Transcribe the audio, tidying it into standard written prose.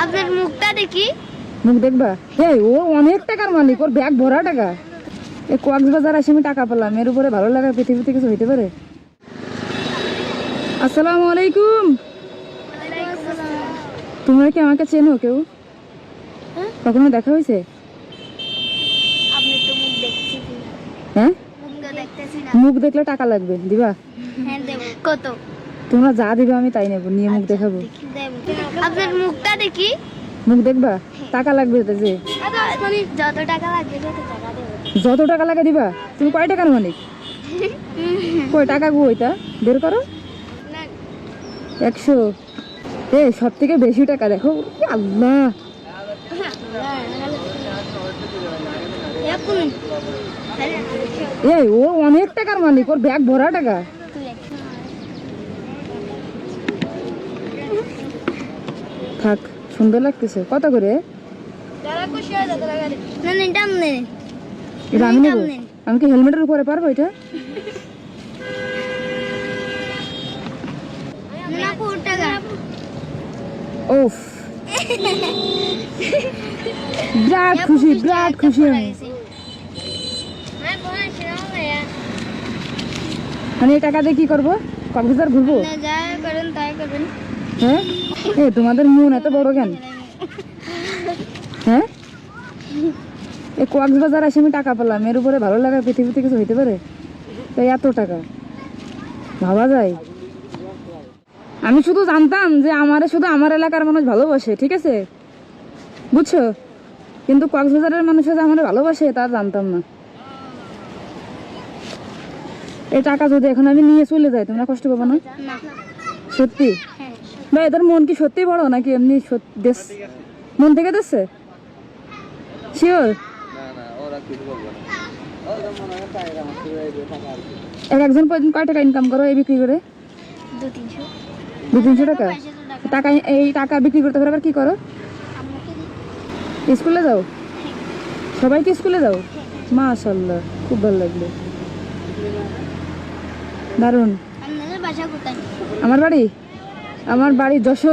আপনার মুখটা দেখি। মুখ দেখবা? এই ও অনেক টাকার মালিক, ওর ব্যাগ ভরা টাকা। এই কক্সবাজার আসে আমি টাকা পেলাম, এর উপরে ভালো লাগা পৃথিবীতে কিছু হইতে পারে? আসসালামু আলাইকুম। তোমরা কি আমাকে চেনো কেউ? কখনো দেখা হয়েছে? আপনি তো মুখ দেখছি। হ্যাঁ, মুখ তো দেখতেছি না। মুখ দেখলে টাকা লাগবে, দিবা? হ্যাঁ দেব। কত? তোমরা যা দিবে আমি তাই নেবো, নিয়ে মুখ দেখাবো। দেব। আপনার মুখটা দেখি। মুখ দেখবা? টাকা লাগবে তো যে। যত টাকা লাগবে তত টাকা দেব। যত টাকা লাগে দিবা? তুমি কয় টাকার মালিক? কয় টাকা গো ওইটা বের করো। 100। এ সব থেকে বেশি টাকা দেখো। আল্লাহ, এই ও অনেক টাকার মালিক, ওর ব্যাগ ভরা টাকা। থাক, সুন্দর লাগতেছে। কত করে? এটা আমি নেবো। আমি কি হেলমেটের উপরে পারবো এটা? ওফ, বিরাট খুশি, বিরাট খুশি আমি। মানে এই টাকা দিয়ে কি করবো? কক্সবাজার ঘুরবো? হ্যাঁ, এ তোমাদের মন এত বড় কেন? হ্যাঁ, এই কক্সবাজার আসে আমি টাকা পেলাম, এর উপরে ভালো লাগা পৃথিবীতে কিছু হইতে পারে? তো এত টাকা ভাবা যায়? আমি শুধু জানতাম যে আমারে শুধু আমার এলাকার মানুষ ভালোবাসে, ঠিক আছে, বুঝছো? কিন্তু কক্সবাজারের মানুষের যে আমার ভালোবাসে তা জানতাম না। এই টাকা যদি এখন আমি নিয়ে চলে যাই, তোমরা কষ্ট পাবো না? সত্যি? ভাই এদের মন কি সত্যি বড় নাকি এমনি দেশ মন থেকে দিচ্ছে? শিওর? এক একজন প্রতিদিন কয় টাকা ইনকাম করো এই বিক্রি করে? 200-300 টাকা। টাকা এই টাকা বিক্রি করতে পারে আবার কি করো? স্কুলে যাও? সবাই কি স্কুলে যাও? মাশাআল্লাহ, খুব ভালো লাগলো, দারুণ। আপনাদের বাসা কোথায়? আমার বাড়ি যশোর।